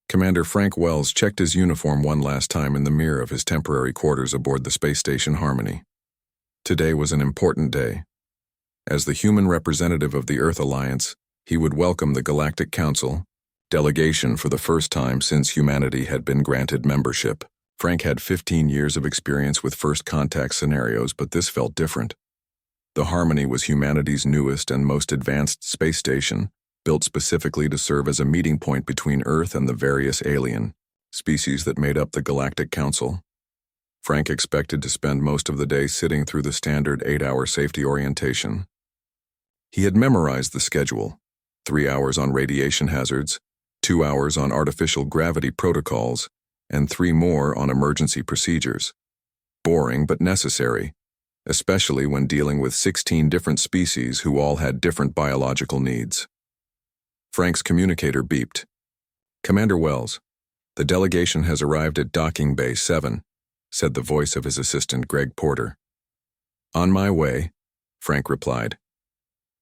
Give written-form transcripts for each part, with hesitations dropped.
Commander Frank Wells checked his uniform one last time in the mirror of his temporary quarters aboard the space station Harmony. Today was an important day. As the human representative of the Earth Alliance, he would welcome the Galactic Council delegation for the first time since humanity had been granted membership. Frank had 15 years of experience with first contact scenarios, but this felt different. The Harmony was humanity's newest and most advanced space station, built specifically to serve as a meeting point between Earth and the various alien species that made up the Galactic Council. Frank expected to spend most of the day sitting through the standard 8-hour safety orientation. He had memorized the schedule: 3 hours on radiation hazards, 2 hours on artificial gravity protocols, and 3 more on emergency procedures. Boring but necessary, especially when dealing with 16 different species who all had different biological needs. Frank's communicator beeped. "Commander Wells, the delegation has arrived at Docking Bay 7, said the voice of his assistant Greg Porter. "On my way," Frank replied.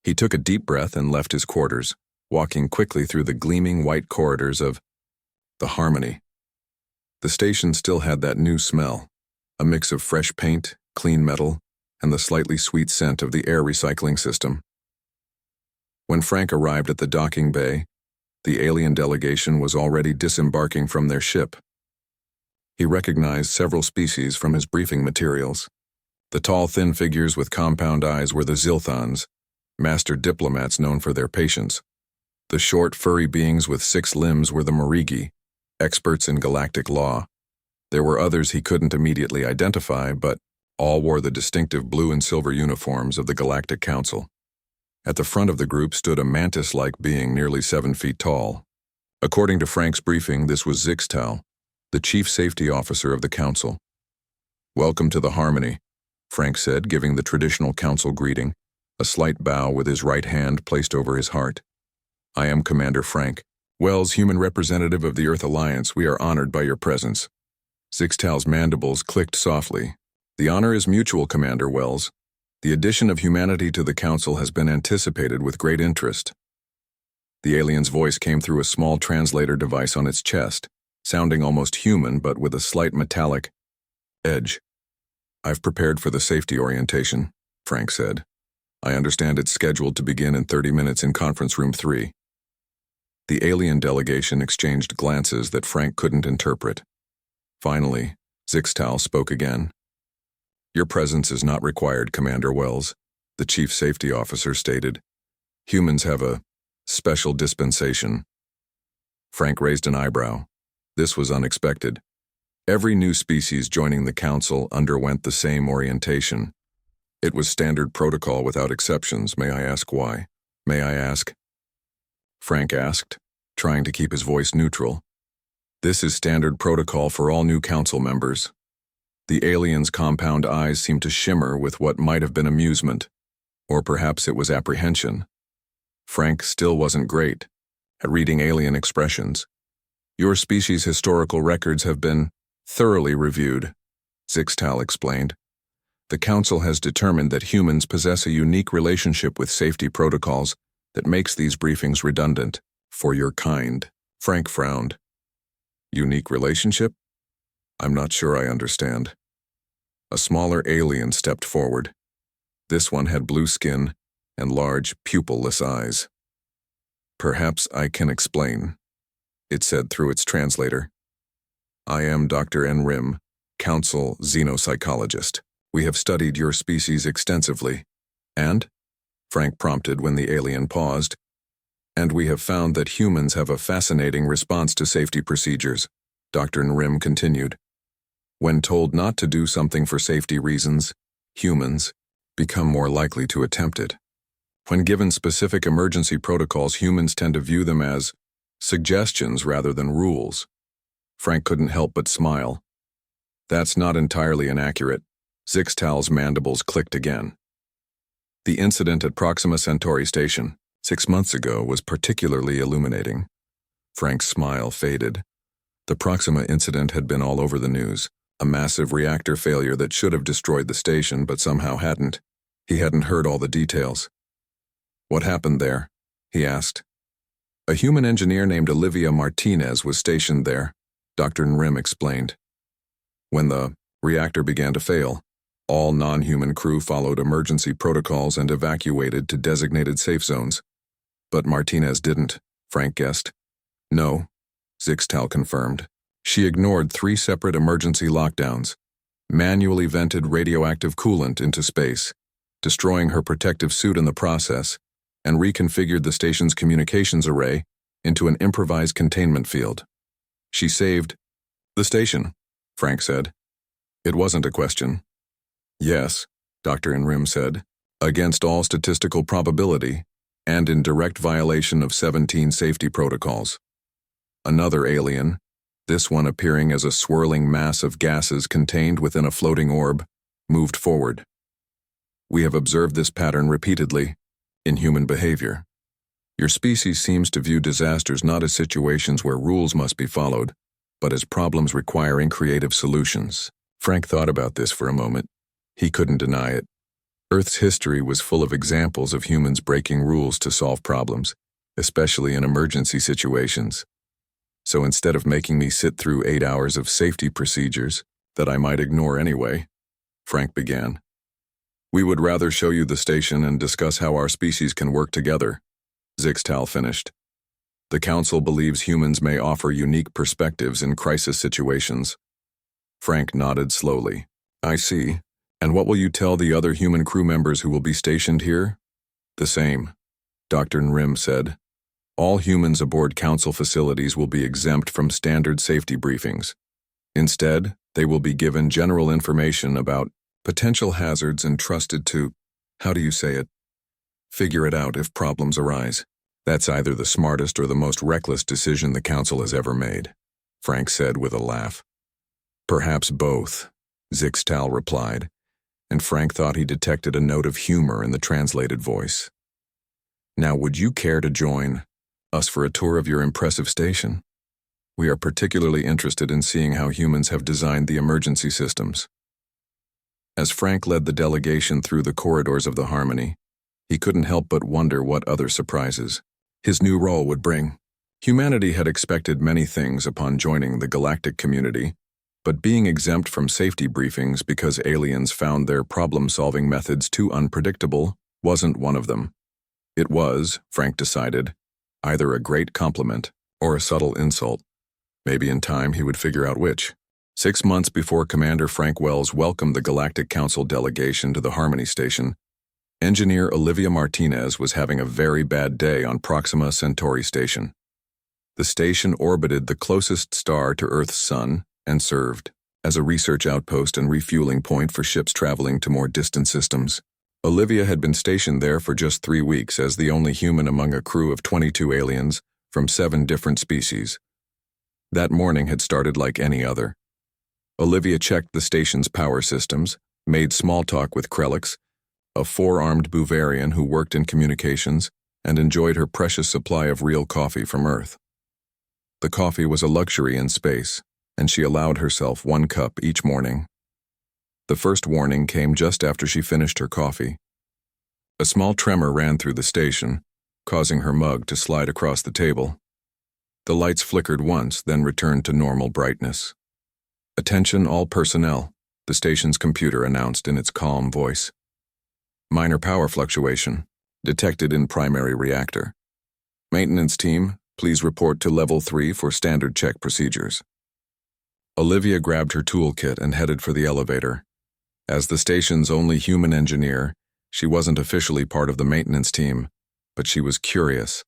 He took a deep breath and left his quarters, walking quickly through the gleaming white corridors of the Harmony. The station still had that new smell, a mix of fresh paint, clean metal, and the slightly sweet scent of the air recycling system. When Frank arrived at the docking bay, the alien delegation was already disembarking from their ship. He recognized several species from his briefing materials. The tall, thin figures with compound eyes were the Zilthons, master diplomats known for their patience. The short, furry beings with 6 limbs were the Morigi, experts in galactic law. There were others he couldn't immediately identify, but all wore the distinctive blue and silver uniforms of the Galactic Council. At the front of the group stood a mantis-like being nearly 7 feet tall. According to Frank's briefing, this was Zixtal, the chief safety officer of the council. "Welcome to the Harmony," Frank said, giving the traditional council greeting, a slight bow with his right hand placed over his heart. "I am Commander Frank Wells, human representative of the Earth Alliance. We are honored by your presence." Zixtal's mandibles clicked softly. "The honor is mutual, Commander Wells. The addition of humanity to the council has been anticipated with great interest." The alien's voice came through a small translator device on its chest, sounding almost human but with a slight metallic edge. "I've prepared for the safety orientation," Frank said. "I understand it's scheduled to begin in 30 minutes in conference room 3. The alien delegation exchanged glances that Frank couldn't interpret. Finally, Zixtal spoke again. "Your presence is not required, Commander Wells," the chief safety officer stated. "Humans have a special dispensation." Frank raised an eyebrow. This was unexpected. Every new species joining the council underwent the same orientation. It was standard protocol without exceptions. "May I ask why?" "May I ask?" Frank asked, trying to keep his voice neutral. "This is standard protocol for all new council members." The alien's compound eyes seemed to shimmer with what might have been amusement, or perhaps it was apprehension. Frank still wasn't great at reading alien expressions. "Your species' historical records have been thoroughly reviewed," Zixtal explained. "The council has determined that humans possess a unique relationship with safety protocols that makes these briefings redundant for your kind." Frank frowned. "Unique relationship? I'm not sure I understand." A smaller alien stepped forward. This one had blue skin and large, pupilless eyes. "Perhaps I can explain," it said through its translator. "I am Dr. N. Rim, Council Xenopsychologist. We have studied your species extensively." "And?" Frank prompted when the alien paused. "And we have found that humans have a fascinating response to safety procedures," Dr. N. Rim continued. "When told not to do something for safety reasons, humans become more likely to attempt it. When given specific emergency protocols, humans tend to view them as suggestions rather than rules." Frank couldn't help but smile. "That's not entirely inaccurate." Zixtal's mandibles clicked again. "The incident at Proxima Centauri Station 6 months ago was particularly illuminating." Frank's smile faded. The Proxima incident had been all over the news, a massive reactor failure that should have destroyed the station but somehow hadn't. He hadn't heard all the details. "What happened there?" he asked. A human engineer named Olivia Martinez was stationed there, Dr. Nrim explained. When the reactor began to fail, all non-human crew followed emergency protocols and evacuated to designated safe zones. But Martinez didn't, Frank guessed. No, Zixtal confirmed. She ignored 3 separate emergency lockdowns, manually vented radioactive coolant into space, destroying her protective suit in the process, and reconfigured the station's communications array into an improvised containment field. She saved the station, Frank said. It wasn't a question. Yes, Dr. Nrim said, against all statistical probability, and in direct violation of 17 safety protocols. Another alien, this one appearing as a swirling mass of gases contained within a floating orb, moved forward. We have observed this pattern repeatedly in human behavior. Your species seems to view disasters not as situations where rules must be followed, but as problems requiring creative solutions. Frank thought about this for a moment. He couldn't deny it. Earth's history was full of examples of humans breaking rules to solve problems, especially in emergency situations. So instead of making me sit through 8 hours of safety procedures that I might ignore anyway, Frank began. We would rather show you the station and discuss how our species can work together, Zixtal finished. The Council believes humans may offer unique perspectives in crisis situations. Frank nodded slowly. I see. And what will you tell the other human crew members who will be stationed here? The same, Dr. Nrim said. All humans aboard Council facilities will be exempt from standard safety briefings. Instead, they will be given general information about potential hazards and trusted to, how do you say it? Figure it out if problems arise. That's either the smartest or the most reckless decision the Council has ever made, Frank said with a laugh. Perhaps both, Zixtal replied, and Frank thought he detected a note of humor in the translated voice. Now would you care to join us for a tour of your impressive station? We are particularly interested in seeing how humans have designed the emergency systems. As Frank led the delegation through the corridors of the Harmony, he couldn't help but wonder what other surprises his new role would bring. Humanity had expected many things upon joining the galactic community, but being exempt from safety briefings because aliens found their problem-solving methods too unpredictable wasn't one of them. It was, Frank decided, either a great compliment or a subtle insult. Maybe in time he would figure out which. 6 months before Commander Frank Wells welcomed the Galactic Council delegation to the Harmony Station, engineer Olivia Martinez was having a very bad day on Proxima Centauri Station. The station orbited the closest star to Earth's sun and served as a research outpost and refueling point for ships traveling to more distant systems. Olivia had been stationed there for just 3 weeks as the only human among a crew of 22 aliens from 7 different species. That morning had started like any other. Olivia checked the station's power systems, made small talk with Krelix, a 4-armed Buvarian who worked in communications, and enjoyed her precious supply of real coffee from Earth. The coffee was a luxury in space, and she allowed herself 1 cup each morning. The first warning came just after she finished her coffee. A small tremor ran through the station, causing her mug to slide across the table. The lights flickered once, then returned to normal brightness. Attention all personnel, the station's computer announced in its calm voice. Minor power fluctuation, detected in primary reactor. Maintenance team, please report to level 3 for standard check procedures. Olivia grabbed her toolkit and headed for the elevator. As the station's only human engineer, she wasn't officially part of the maintenance team, but she was curious.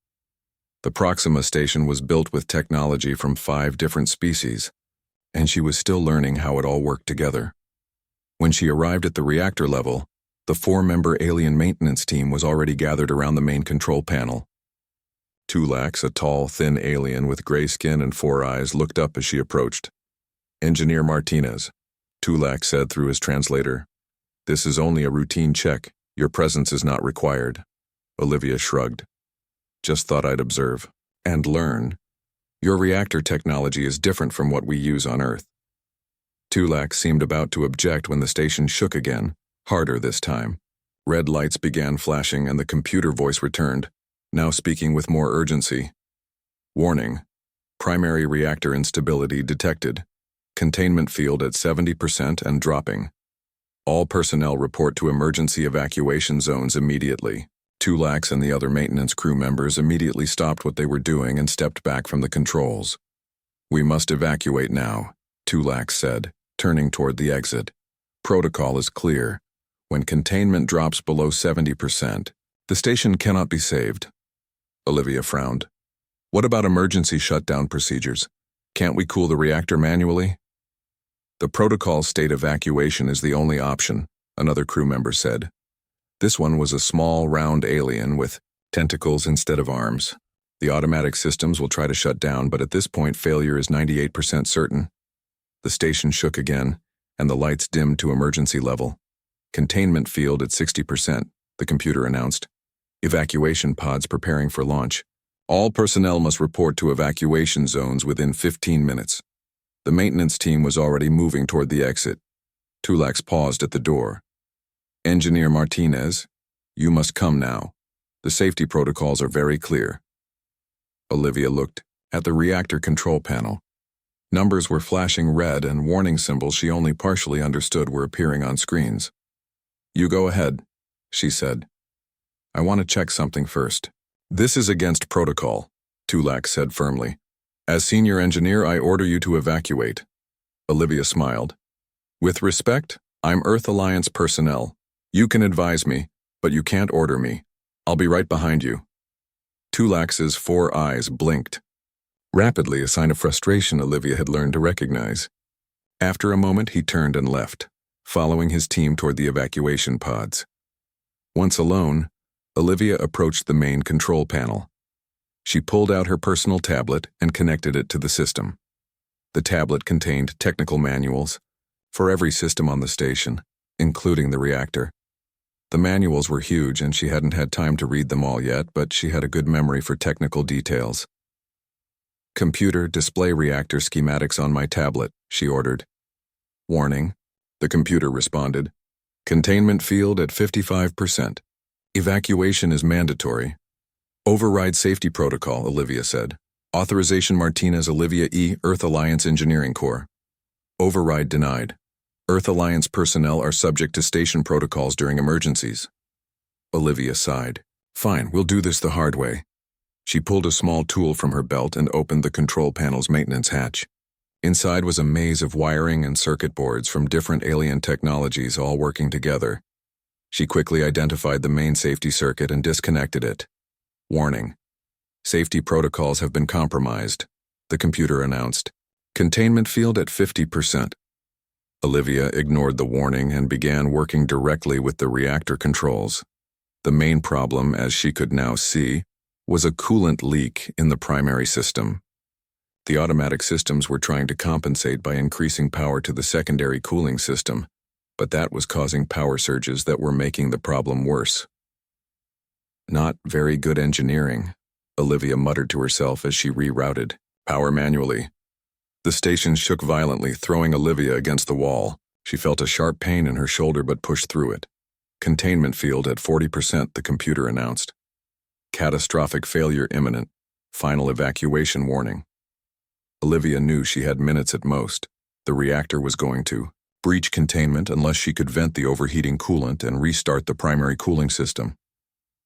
The Proxima station was built with technology from 5 different species, and she was still learning how it all worked together. When she arrived at the reactor level, the 4-member alien maintenance team was already gathered around the main control panel. Tulax, a tall, thin alien with gray skin and 4 eyes, looked up as she approached. Engineer Martinez, Tulax said through his translator. This is only a routine check. Your presence is not required. Olivia shrugged. Just thought I'd observe. And learn. Your reactor technology is different from what we use on Earth. Tulax seemed about to object when the station shook again, harder this time. Red lights began flashing and the computer voice returned, now speaking with more urgency. Warning. Primary reactor instability detected. Containment field at 70% and dropping. All personnel report to emergency evacuation zones immediately. Tulax and the other maintenance crew members immediately stopped what they were doing and stepped back from the controls. We must evacuate now, Tulax said, turning toward the exit. Protocol is clear. When containment drops below 70%, the station cannot be saved. Olivia frowned. What about emergency shutdown procedures? Can't we cool the reactor manually? The protocol state evacuation is the only option, another crew member said. This one was a small, round alien with tentacles instead of arms. The automatic systems will try to shut down, but at this point failure is 98% certain. The station shook again, and the lights dimmed to emergency level. Containment field at 60%, the computer announced. Evacuation pods preparing for launch. All personnel must report to evacuation zones within 15 minutes. The maintenance team was already moving toward the exit. Tulax paused at the door. Engineer Martinez, you must come now. The safety protocols are very clear. Olivia looked at the reactor control panel. Numbers were flashing red and warning symbols she only partially understood were appearing on screens. You go ahead, she said. I want to check something first. This is against protocol, Tulax said firmly. As senior engineer, I order you to evacuate. Olivia smiled. With respect, I'm Earth Alliance personnel. You can advise me, but you can't order me. I'll be right behind you. Tulax's 4 eyes blinked. Rapidly, a sign of frustration Olivia had learned to recognize. After a moment, he turned and left, following his team toward the evacuation pods. Once alone, Olivia approached the main control panel. She pulled out her personal tablet and connected it to the system. The tablet contained technical manuals for every system on the station, including the reactor. The manuals were huge and she hadn't had time to read them all yet, but she had a good memory for technical details. Computer, display reactor schematics on my tablet, she ordered. Warning, the computer responded. Containment field at 55%. Evacuation is mandatory. Override safety protocol, Olivia said. Authorization Martinez Olivia E. Earth Alliance Engineering Corps. Override denied. Earth Alliance personnel are subject to station protocols during emergencies. Olivia sighed. Fine, we'll do this the hard way. She pulled a small tool from her belt and opened the control panel's maintenance hatch. Inside was a maze of wiring and circuit boards from different alien technologies all working together. She quickly identified the main safety circuit and disconnected it. Warning. Safety protocols have been compromised, the computer announced. Containment field at 50%. Olivia ignored the warning and began working directly with the reactor controls. The main problem, as she could now see, was a coolant leak in the primary system. The automatic systems were trying to compensate by increasing power to the secondary cooling system, but that was causing power surges that were making the problem worse. Not very good engineering, Olivia muttered to herself as she rerouted. Power manually. The station shook violently, throwing Olivia against the wall. She felt a sharp pain in her shoulder but pushed through it. Containment field at 40%, the computer announced. Catastrophic failure imminent. Final evacuation warning. Olivia knew she had minutes at most. The reactor was going to breach containment unless she could vent the overheating coolant and restart the primary cooling system.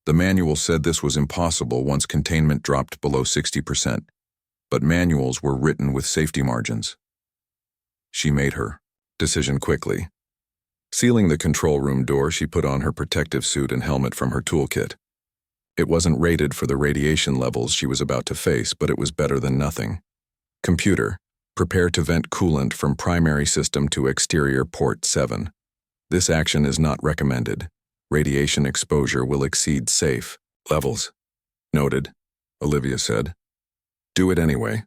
The manual said this was impossible once containment dropped below 60%, but manuals were written with safety margins. She made her decision quickly. Sealing the control room door, she put on her protective suit and helmet from her toolkit. It wasn't rated for the radiation levels she was about to face, but it was better than nothing. Computer, prepare to vent coolant from primary system to exterior port 7. This action is not recommended. Radiation exposure will exceed safe levels. Noted, Olivia said. Do it anyway.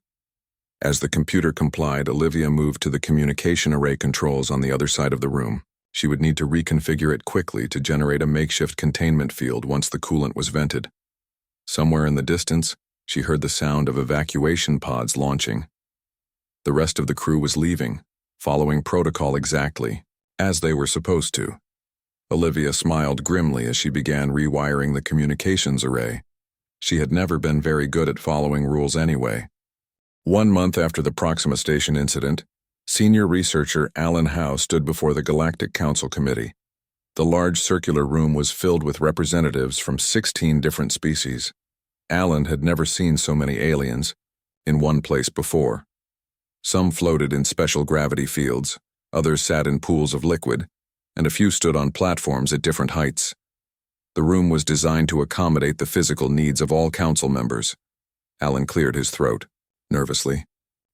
As the computer complied, Olivia moved to the communication array controls on the other side of the room. She would need to reconfigure it quickly to generate a makeshift containment field once the coolant was vented. Somewhere in the distance, she heard the sound of evacuation pods launching. The rest of the crew was leaving, following protocol exactly, as they were supposed to. Olivia smiled grimly as she began rewiring the communications array. She had never been very good at following rules anyway. 1 month after the Proxima Station incident, senior researcher Alan Howe stood before the Galactic Council Committee. The large circular room was filled with representatives from 16 different species. Alan had never seen so many aliens in one place before. Some floated in special gravity fields, others sat in pools of liquid, and a few stood on platforms at different heights. The room was designed to accommodate the physical needs of all council members. Alan cleared his throat, nervously.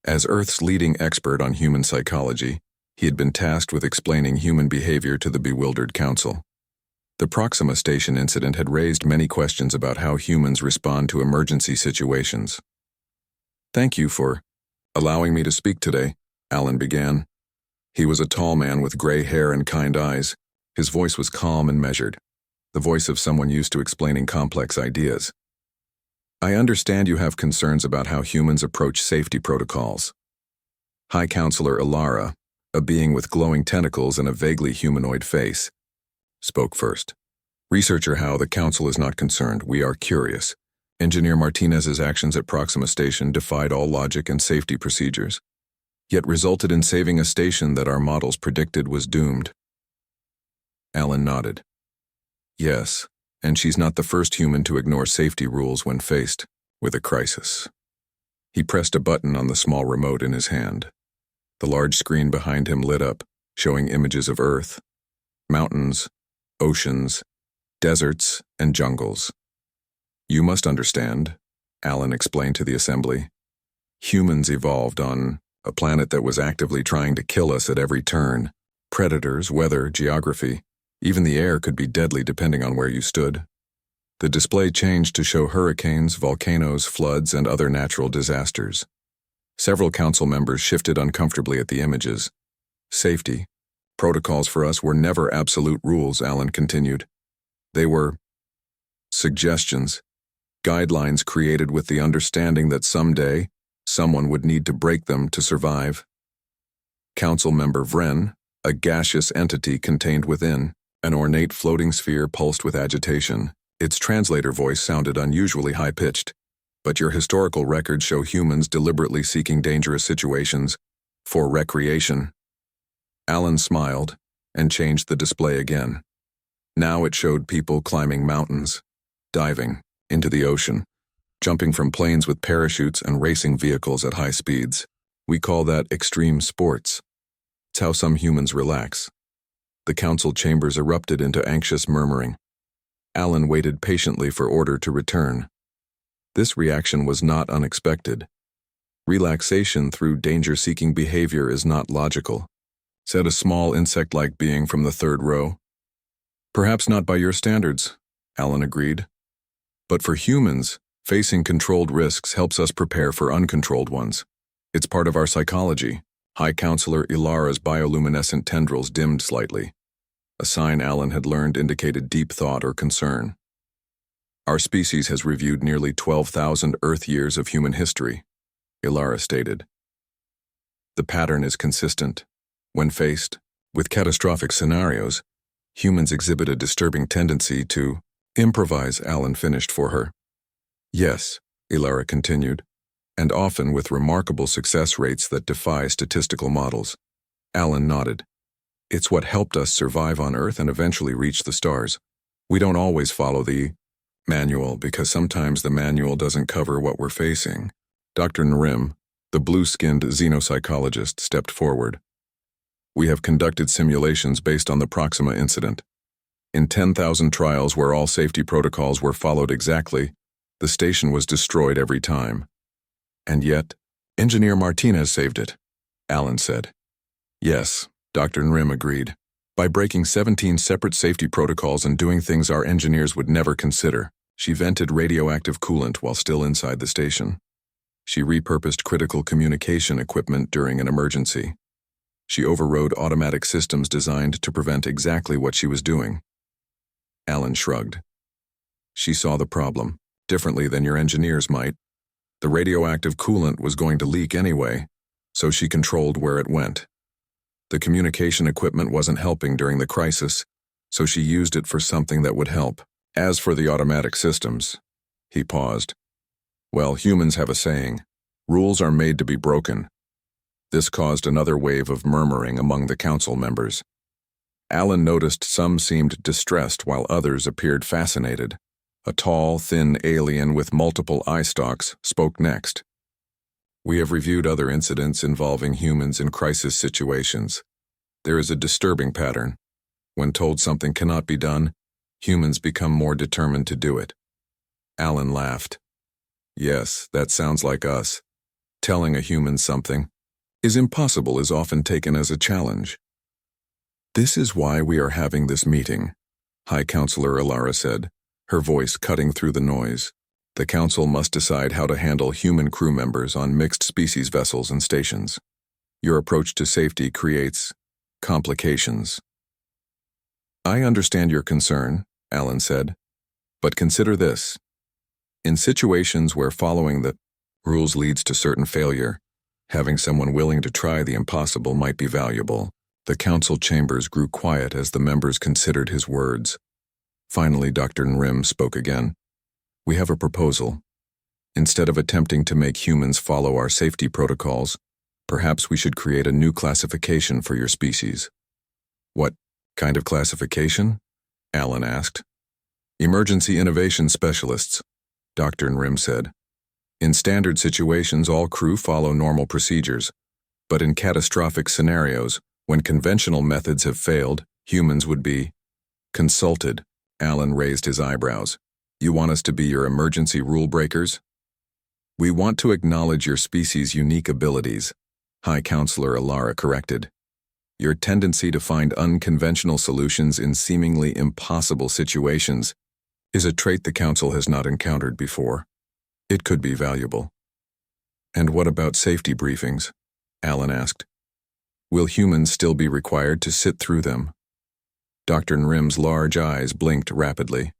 As Earth's leading expert on human psychology, he had been tasked with explaining human behavior to the bewildered council. The Proxima Station incident had raised many questions about how humans respond to emergency situations. "Thank you for allowing me to speak today," Alan began. He was a tall man with gray hair and kind eyes. His voice was calm and measured, the voice of someone used to explaining complex ideas. "I understand you have concerns about how humans approach safety protocols." High Counselor Ilara, a being with glowing tentacles and a vaguely humanoid face, spoke first. "Researcher Howe, the Council is not concerned. We are curious. Engineer Martinez's actions at Proxima Station defied all logic and safety procedures, yet resulted in saving a station that our models predicted was doomed." Alan nodded. "Yes, and she's not the first human to ignore safety rules when faced with a crisis." He pressed a button on the small remote in his hand. The large screen behind him lit up, showing images of Earth, mountains, oceans, deserts, and jungles. "You must understand," Alan explained to the assembly. "Humans evolved on a planet that was actively trying to kill us at every turn. Predators, weather, geography, even the air could be deadly depending on where you stood." The display changed to show hurricanes, volcanoes, floods, and other natural disasters. Several council members shifted uncomfortably at the images. "Safety protocols for us were never absolute rules," Alan continued. "They were suggestions, guidelines created with the understanding that someday someone would need to break them to survive." Council Member Vren, a gaseous entity contained within an ornate floating sphere, pulsed with agitation. Its translator voice sounded unusually high-pitched. "But your historical records show humans deliberately seeking dangerous situations for recreation." Alan smiled and changed the display again. Now it showed people climbing mountains, diving into the ocean, jumping from planes with parachutes, and racing vehicles at high speeds. "We call that extreme sports. It's how some humans relax." The council chambers erupted into anxious murmuring. Alan waited patiently for order to return. This reaction was not unexpected. "Relaxation through danger-seeking behavior is not logical," said a small insect-like being from the third row. "Perhaps not by your standards," Alan agreed. "But for humans, facing controlled risks helps us prepare for uncontrolled ones. It's part of our psychology." High Counselor Ilara's bioluminescent tendrils dimmed slightly. A sign Alan had learned indicated deep thought or concern. "Our species has reviewed nearly 12,000 Earth years of human history," Ilara stated. "The pattern is consistent. When faced with catastrophic scenarios, humans exhibit a disturbing tendency to improvise," Alan finished for her. "Yes," Ilara continued, "and often with remarkable success rates that defy statistical models." Alan nodded. "It's what helped us survive on Earth and eventually reach the stars. We don't always follow the manual because sometimes the manual doesn't cover what we're facing." Dr. Narim, the blue-skinned xenopsychologist, stepped forward. "We have conducted simulations based on the Proxima incident. In 10,000 trials where all safety protocols were followed exactly, the station was destroyed every time. And yet, Engineer Martinez saved it," Alan said. "Yes," Dr. Narim agreed. "By breaking 17 separate safety protocols and doing things our engineers would never consider." She vented radioactive coolant while still inside the station. She repurposed critical communication equipment during an emergency. She overrode automatic systems designed to prevent exactly what she was doing. Alan shrugged. "She saw the problem, differently than your engineers might. The radioactive coolant was going to leak anyway, so she controlled where it went. The communication equipment wasn't helping during the crisis, so she used it for something that would help. As for the automatic systems, He paused. Well, humans have a saying, rules are made to be broken. This caused another wave of murmuring among the council members. Alan noticed some seemed distressed while others appeared fascinated. A tall, thin alien with multiple eye stalks spoke next. We have reviewed other incidents involving humans in crisis situations. There is a disturbing pattern. When told something cannot be done, humans become more determined to do it. Alan laughed. Yes, that sounds like us. Telling a human something is impossible is often taken as a challenge. This is why we are having this meeting, High Counselor Alara said, her voice cutting through the noise. The council must decide how to handle human crew members on mixed-species vessels and stations. Your approach to safety creates complications. I understand your concern, Alan said, but consider this. In situations where following the rules leads to certain failure, having someone willing to try the impossible might be valuable. The council chambers grew quiet as the members considered his words. Finally, Dr. Nrim spoke again. We have a proposal. Instead of attempting to make humans follow our safety protocols, perhaps we should create a new classification for your species. What kind of classification? Alan asked. Emergency Innovation Specialists, Dr. Nrim said. In standard situations, all crew follow normal procedures, but in catastrophic scenarios, when conventional methods have failed, humans would be consulted. Alan raised his eyebrows. You want us to be your emergency rule breakers? We want to acknowledge your species' unique abilities, High Counselor Alara corrected. Your tendency to find unconventional solutions in seemingly impossible situations is a trait the Council has not encountered before. It could be valuable. And what about safety briefings? Alan asked. Will humans still be required to sit through them? Dr. Nrim's large eyes blinked rapidly.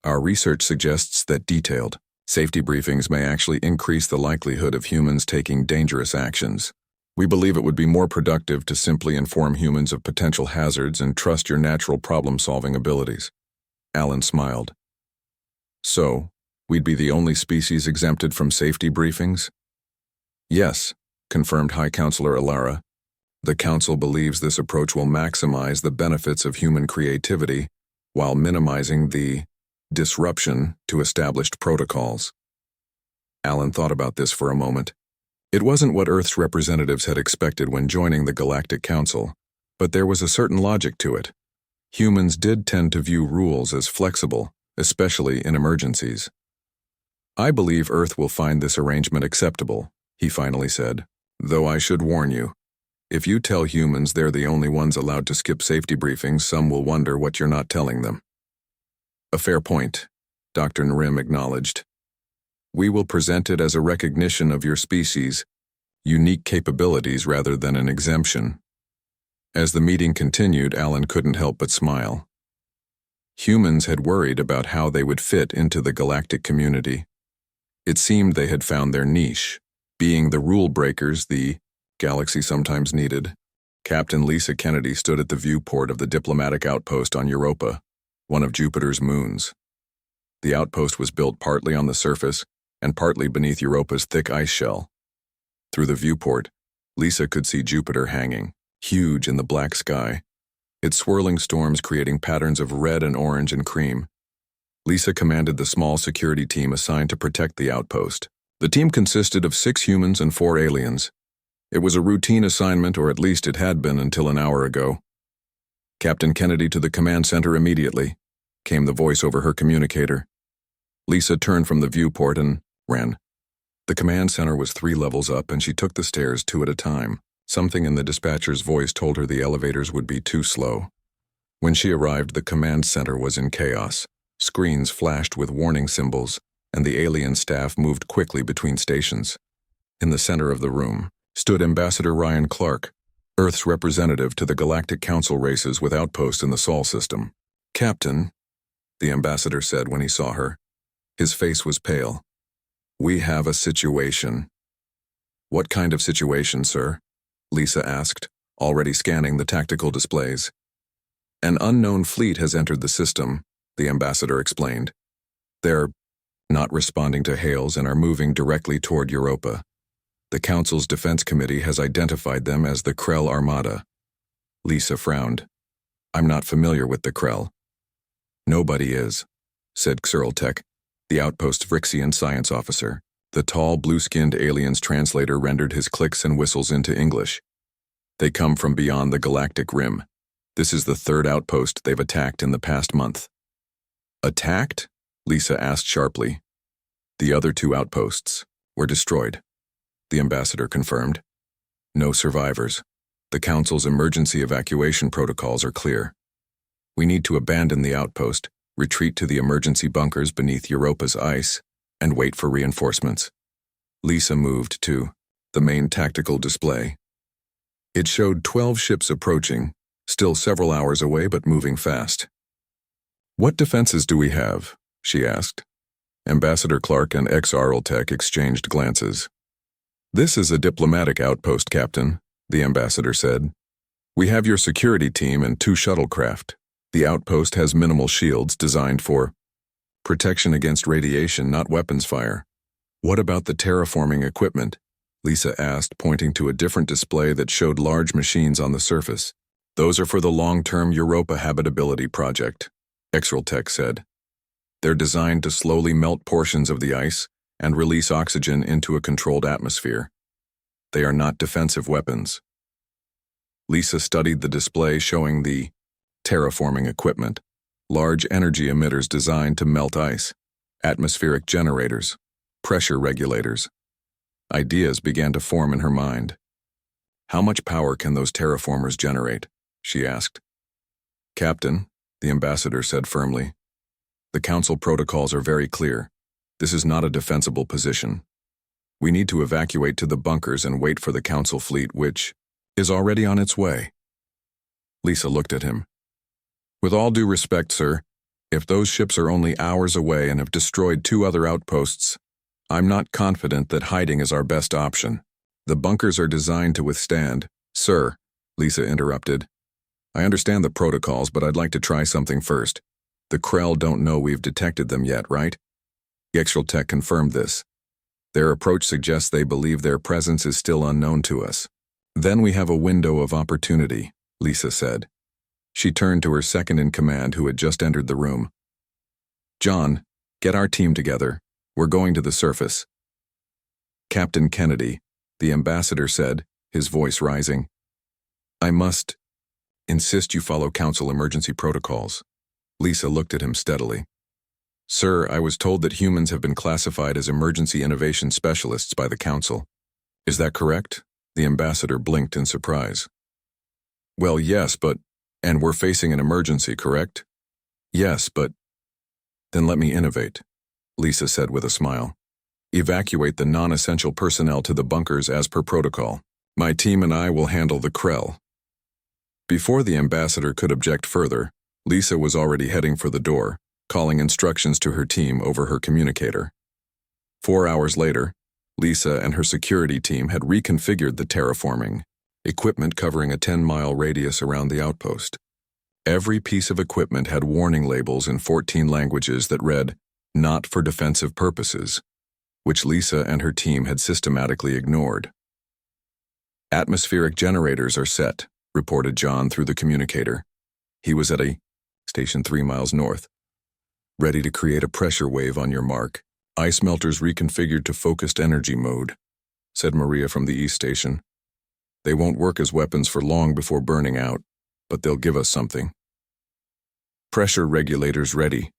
Our research suggests that detailed safety briefings may actually increase the likelihood of humans taking dangerous actions. We believe it would be more productive to simply inform humans of potential hazards and trust your natural problem-solving abilities. Alan smiled. So, we'd be the only species exempted from safety briefings? Yes, confirmed High Counselor Alara. The Council believes this approach will maximize the benefits of human creativity while minimizing the disruption to established protocols. Alan thought about this for a moment. It wasn't what Earth's representatives had expected when joining the Galactic Council, but there was a certain logic to it. Humans did tend to view rules as flexible, especially in emergencies. I believe Earth will find this arrangement acceptable, he finally said, though I should warn you. If you tell humans they're the only ones allowed to skip safety briefings, some will wonder what you're not telling them. A fair point, Dr. Nrim acknowledged. We will present it as a recognition of your species' unique capabilities rather than an exemption. As the meeting continued, Alan couldn't help but smile. Humans had worried about how they would fit into the galactic community. It seemed they had found their niche, being the rule breakers the galaxy sometimes needed. Captain Lisa Kennedy stood at the viewport of the diplomatic outpost on Europa, one of Jupiter's moons. The outpost was built partly on the surface and partly beneath Europa's thick ice shell. Through the viewport, Lisa could see Jupiter hanging, huge in the black sky, its swirling storms creating patterns of red and orange and cream. Lisa commanded the small security team assigned to protect the outpost. The team consisted of 6 humans and 4 aliens. It was a routine assignment, or at least it had been until an hour ago. Captain Kennedy to the command center immediately, came the voice over her communicator. Lisa turned from the viewport and ran. The command center was 3 levels up, and she took the stairs 2 at a time. Something in the dispatcher's voice told her the elevators would be too slow. When she arrived, the command center was in chaos. Screens flashed with warning symbols, and the alien staff moved quickly between stations. In the center of the room stood Ambassador Ryan Clark, Earth's representative to the Galactic Council races with outposts in the Sol system. Captain, the ambassador said when he saw her. His face was pale. We have a situation. What kind of situation, sir? Lisa asked, already scanning the tactical displays. An unknown fleet has entered the system, the ambassador explained. They're not responding to hails and are moving directly toward Europa. The Council's Defense Committee has identified them as the Krell Armada. Lisa frowned. I'm not familiar with the Krell. Nobody is, said Xurltek, the outpost's Vrixian science officer. The tall, blue-skinned alien's translator rendered his clicks and whistles into English. They come from beyond the galactic rim. This is the third outpost they've attacked in the past month. Attacked? Lisa asked sharply. The other two outposts were destroyed, the ambassador confirmed. No survivors. The Council's emergency evacuation protocols are clear. We need to abandon the outpost, retreat to the emergency bunkers beneath Europa's ice, and wait for reinforcements. Lisa moved to the main tactical display. It showed 12 ships approaching, still several hours away but moving fast. What defenses do we have? She asked. Ambassador Clark and Xurltek exchanged glances. This is a diplomatic outpost, Captain, the ambassador said. We have your security team and 2 shuttlecraft. The outpost has minimal shields designed for protection against radiation, not weapons fire. What about the terraforming equipment? Lisa asked, pointing to a different display that showed large machines on the surface. Those are for the long-term Europa habitability project, Xurltek said. They're designed to slowly melt portions of the ice and release oxygen into a controlled atmosphere. They are not defensive weapons. Lisa studied the display showing the terraforming equipment, large energy emitters designed to melt ice, atmospheric generators, pressure regulators. Ideas began to form in her mind. How much power can those terraformers generate? She asked. Captain, the ambassador said firmly, the Council protocols are very clear. This is not a defensible position. We need to evacuate to the bunkers and wait for the Council fleet, which is already on its way. Lisa looked at him. With all due respect, sir, if those ships are only hours away and have destroyed 2 other outposts, I'm not confident that hiding is our best option. The bunkers are designed to withstand. Sir, Lisa interrupted. I understand the protocols, but I'd like to try something first. The Krell don't know we've detected them yet, right? Xurltek confirmed this. Their approach suggests they believe their presence is still unknown to us. Then we have a window of opportunity, Lisa said. She turned to her second-in-command who had just entered the room. John, get our team together. We're going to the surface. Captain Kennedy, the ambassador said, his voice rising. I must insist you follow Council emergency protocols. Lisa looked at him steadily. Sir, I was told that humans have been classified as emergency innovation specialists by the Council. Is that correct? The ambassador blinked in surprise. Well, yes, but... And we're facing an emergency, correct? Yes, but... Then let me innovate, Lisa said with a smile. Evacuate the non-essential personnel to the bunkers as per protocol. My team and I will handle the Krell. Before the ambassador could object further, Lisa was already heading for the door, calling instructions to her team over her communicator. 4 hours later, Lisa and her security team had reconfigured the terraforming equipment covering a 10-mile radius around the outpost. Every piece of equipment had warning labels in 14 languages that read, "Not for defensive purposes," which Lisa and her team had systematically ignored. Atmospheric generators are set, reported John through the communicator. He was at a station 3 miles north. Ready to create a pressure wave on your mark. Ice melters reconfigured to focused energy mode, said Maria from the East Station. They won't work as weapons for long before burning out, but they'll give us something. Pressure regulators ready,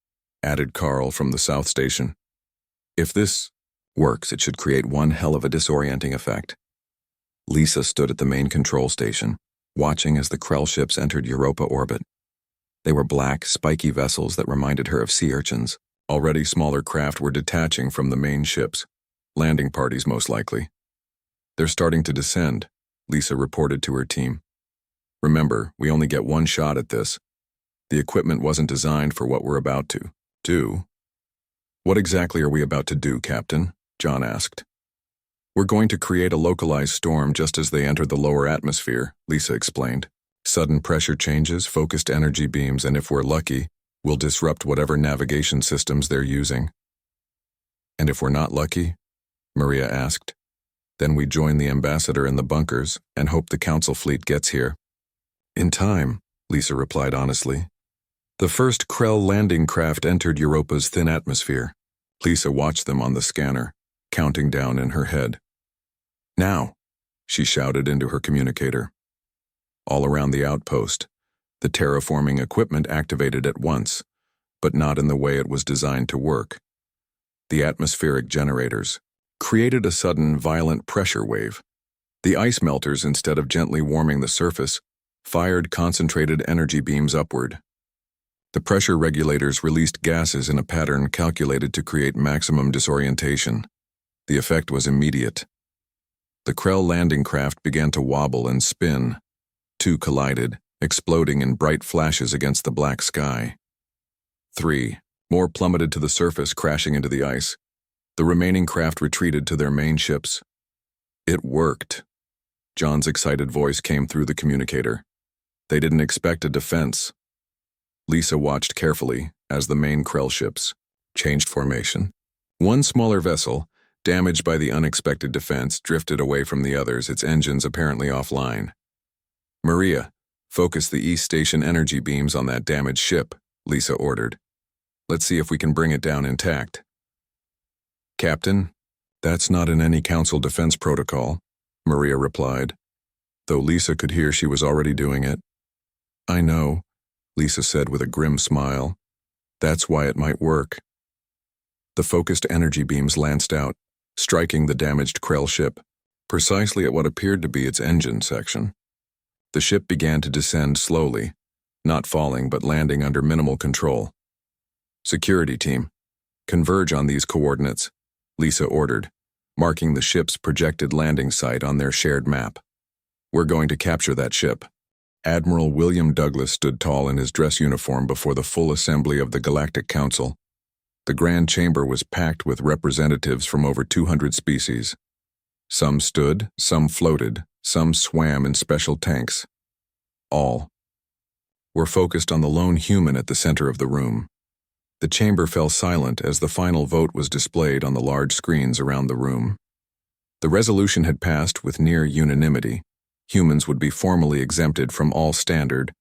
added Carl from the South Station. If this works, it should create one hell of a disorienting effect. Lisa stood at the main control station, watching as the Krell ships entered Europa orbit. They were black, spiky vessels that reminded her of sea urchins. Already smaller craft were detaching from the main ships, landing parties most likely. They're starting to descend, Lisa reported to her team. Remember, we only get one shot at this. The equipment wasn't designed for what we're about to do. What exactly are we about to do, Captain? John asked. We're going to create a localized storm just as they enter the lower atmosphere, Lisa explained. Sudden pressure changes, focused energy beams, and if we're lucky, we'll disrupt whatever navigation systems they're using. And if we're not lucky? Maria asked. Then we join the ambassador in the bunkers and hope the council fleet gets here. In time, Lisa replied honestly. The first Krell landing craft entered Europa's thin atmosphere. Lisa watched them on the scanner, counting down in her head. Now, she shouted into her communicator. All around the outpost, the terraforming equipment activated at once, but not in the way it was designed to work. The atmospheric generators created a sudden, violent pressure wave. The ice melters, instead of gently warming the surface, fired concentrated energy beams upward. The pressure regulators released gases in a pattern calculated to create maximum disorientation. The effect was immediate. The Krell landing craft began to wobble and spin. Two collided, exploding in bright flashes against the black sky. 3 more plummeted to the surface, crashing into the ice. The remaining craft retreated to their main ships. It worked. John's excited voice came through the communicator. They didn't expect a defense. Lisa watched carefully as the main Krell ships changed formation. One smaller vessel, damaged by the unexpected defense, drifted away from the others, its engines apparently offline. Maria, focus the East Station energy beams on that damaged ship, Lisa ordered. Let's see if we can bring it down intact. Captain, that's not in any council defense protocol, Maria replied, though Lisa could hear she was already doing it. I know, Lisa said with a grim smile. That's why it might work. The focused energy beams lanced out, striking the damaged Krell ship, precisely at what appeared to be its engine section. The ship began to descend slowly, not falling but landing under minimal control. Security team, converge on these coordinates, Lisa ordered, marking the ship's projected landing site on their shared map. We're going to capture that ship. Admiral William Douglas stood tall in his dress uniform before the full assembly of the Galactic Council. The Grand Chamber was packed with representatives from over 200 species. Some stood, some floated, some swam in special tanks. All were focused on the lone human at the center of the room. The chamber fell silent as the final vote was displayed on the large screens around the room. The resolution had passed with near unanimity. Humans would be formally exempted from all standard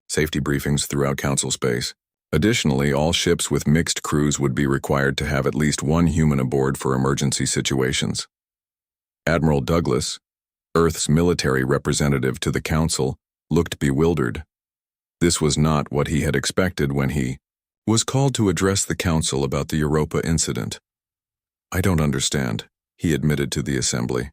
safety briefings throughout Council space. Additionally, all ships with mixed crews would be required to have at least one human aboard for emergency situations. Admiral Douglas, Earth's military representative to the Council, looked bewildered. This was not what he had expected when he was called to address the Council about the Europa incident. I don't understand, he admitted to the assembly.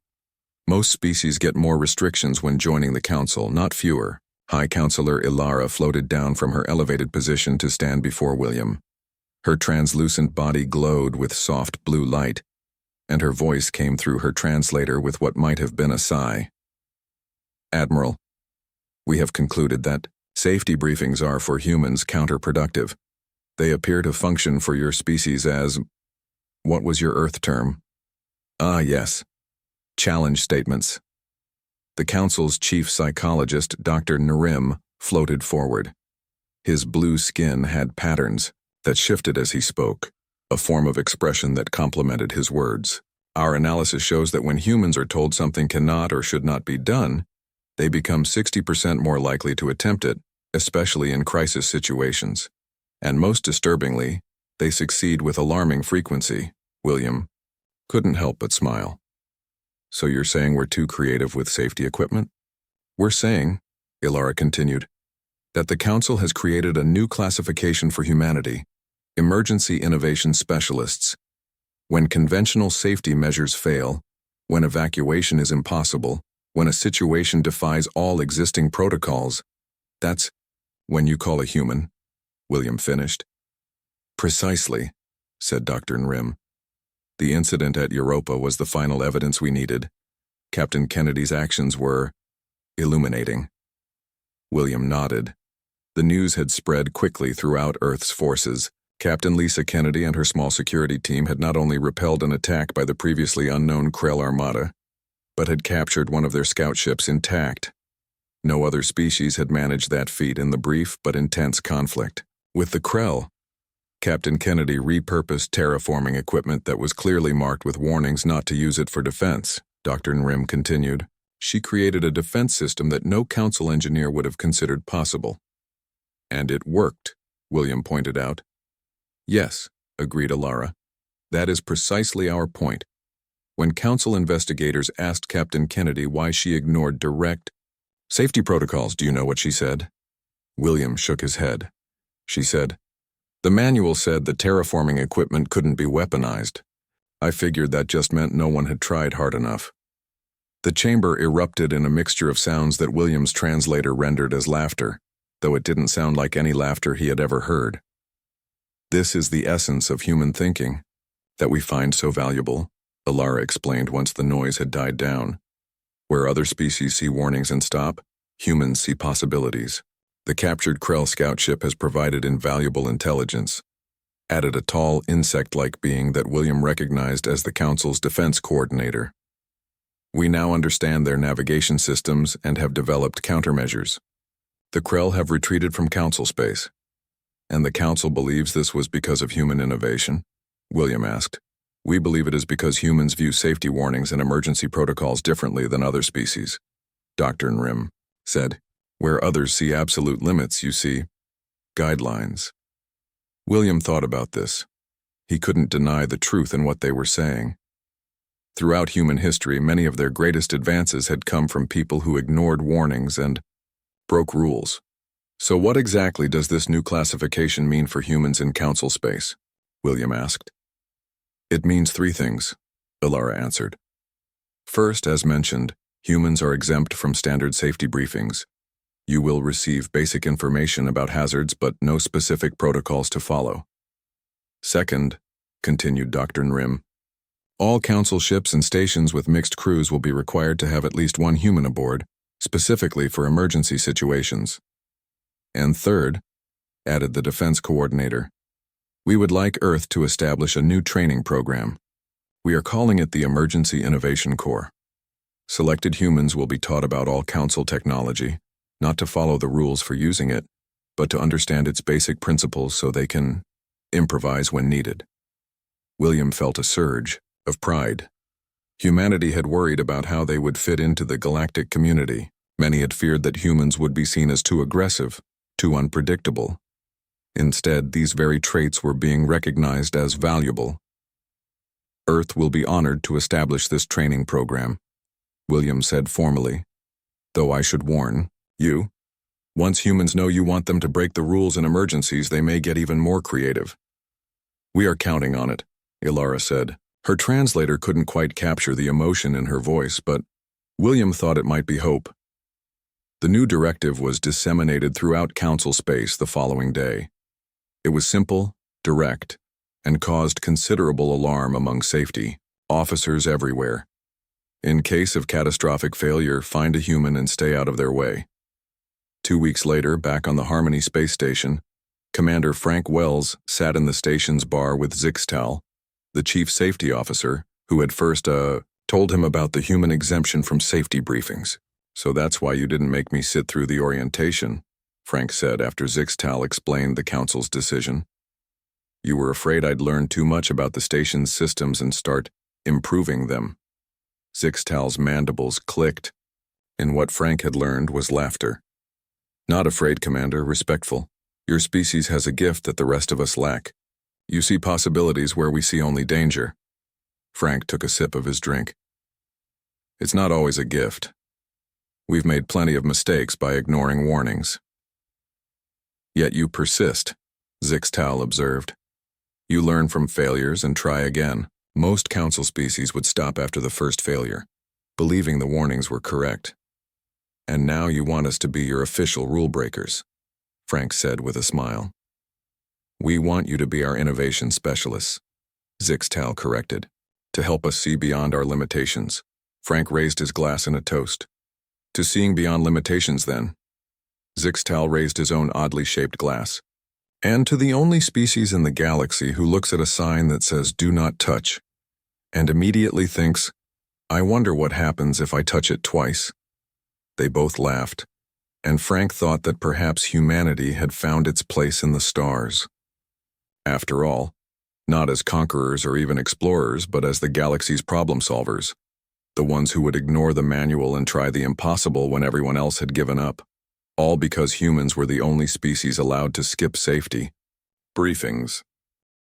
Most species get more restrictions when joining the Council, not fewer. High Counselor Ilara floated down from her elevated position to stand before William. Her translucent body glowed with soft blue light, and her voice came through her translator with what might have been a sigh. Admiral, we have concluded that safety briefings are for humans counterproductive. They appear to function for your species as, what was your Earth term? Ah, yes. Challenge statements. The Council's chief psychologist, Dr. Narim, floated forward. His blue skin had patterns that shifted as he spoke, a form of expression that complemented his words. Our analysis shows that when humans are told something cannot or should not be done, they become 60% more likely to attempt it, especially in crisis situations. And most disturbingly, they succeed with alarming frequency. William couldn't help but smile. So you're saying we're too creative with safety equipment? We're saying, Ilara continued, that the Council has created a new classification for humanity, emergency innovation specialists. When conventional safety measures fail, when evacuation is impossible, when a situation defies all existing protocols, that's when you call a human, William finished. Precisely, said Dr. Nrim. The incident at Europa was the final evidence we needed. Captain Kennedy's actions were illuminating. William nodded. The news had spread quickly throughout Earth's forces. Captain Lisa Kennedy and her small security team had not only repelled an attack by the previously unknown Krell Armada, but had captured one of their scout ships intact. No other species had managed that feat in the brief but intense conflict. With the Krell, Captain Kennedy repurposed terraforming equipment that was clearly marked with warnings not to use it for defense, Dr. Nrim continued. She created a defense system that no council engineer would have considered possible. And it worked, William pointed out. Yes, agreed Alara. That is precisely our point. When council investigators asked Captain Kennedy why she ignored direct safety protocols, do you know what she said? William shook his head. She said, "The manual said the terraforming equipment couldn't be weaponized. I figured that just meant no one had tried hard enough." The chamber erupted in a mixture of sounds that William's translator rendered as laughter, though it didn't sound like any laughter he had ever heard. This is the essence of human thinking, that we find so valuable, Alara explained once the noise had died down. Where other species see warnings and stop, humans see possibilities. The captured Krell scout ship has provided invaluable intelligence, added a tall, insect-like being that William recognized as the Council's defense coordinator. We now understand their navigation systems and have developed countermeasures. The Krell have retreated from Council space. And the Council believes this was because of human innovation? William asked. We believe it is because humans view safety warnings and emergency protocols differently than other species, Dr. Nrim said. Where others see absolute limits, you see guidelines. William thought about this. He couldn't deny the truth in what they were saying. Throughout human history, many of their greatest advances had come from people who ignored warnings and broke rules. So what exactly does this new classification mean for humans in Council space? William asked. It means three things, Alara answered. First, as mentioned, humans are exempt from standard safety briefings. You will receive basic information about hazards but no specific protocols to follow. Second, continued Dr. Nrim, all Council ships and stations with mixed crews will be required to have at least one human aboard, specifically for emergency situations. And third, added the defense coordinator, we would like Earth to establish a new training program. We are calling it the Emergency Innovation Corps. Selected humans will be taught about all Council technology, not to follow the rules for using it, but to understand its basic principles so they can improvise when needed. William felt a surge of pride. Humanity had worried about how they would fit into the galactic community. Many had feared that humans would be seen as too aggressive, too unpredictable. Instead, these very traits were being recognized as valuable. Earth will be honored to establish this training program, William said formally. Though I should warn you, once humans know you want them to break the rules in emergencies, they may get even more creative. We are counting on it, Alara said. Her translator couldn't quite capture the emotion in her voice, but William thought it might be hope. The new directive was disseminated throughout Council space the following day. It was simple, direct, and caused considerable alarm among safety officers everywhere. In case of catastrophic failure, find a human and stay out of their way. 2 weeks later, back on the Harmony space station, Commander Frank Wells sat in the station's bar with Zixtal, the chief safety officer, who had first told him about the human exemption from safety briefings. So that's why you didn't make me sit through the orientation, Frank said after Zixtal explained the Council's decision. You were afraid I'd learn too much about the station's systems and start improving them. Zixtal's mandibles clicked, and what Frank had learned was laughter. Not afraid, Commander, respectful. Your species has a gift that the rest of us lack. You see possibilities where we see only danger. Frank took a sip of his drink. It's not always a gift. We've made plenty of mistakes by ignoring warnings. Yet you persist, Zixtal observed. You learn from failures and try again. Most Council species would stop after the first failure, believing the warnings were correct. And now you want us to be your official rule breakers, Frank said with a smile. We want you to be our innovation specialists, Zixtal corrected, to help us see beyond our limitations. Frank raised his glass in a toast. To seeing beyond limitations, then. Zixtal raised his own oddly shaped glass. And to the only species in the galaxy who looks at a sign that says "Do not touch," and immediately thinks, I wonder what happens if I touch it twice. They both laughed, and Frank thought that perhaps humanity had found its place in the stars. After all, not as conquerors or even explorers, but as the galaxy's problem solvers, the ones who would ignore the manual and try the impossible when everyone else had given up, all because humans were the only species allowed to skip safety. Briefings.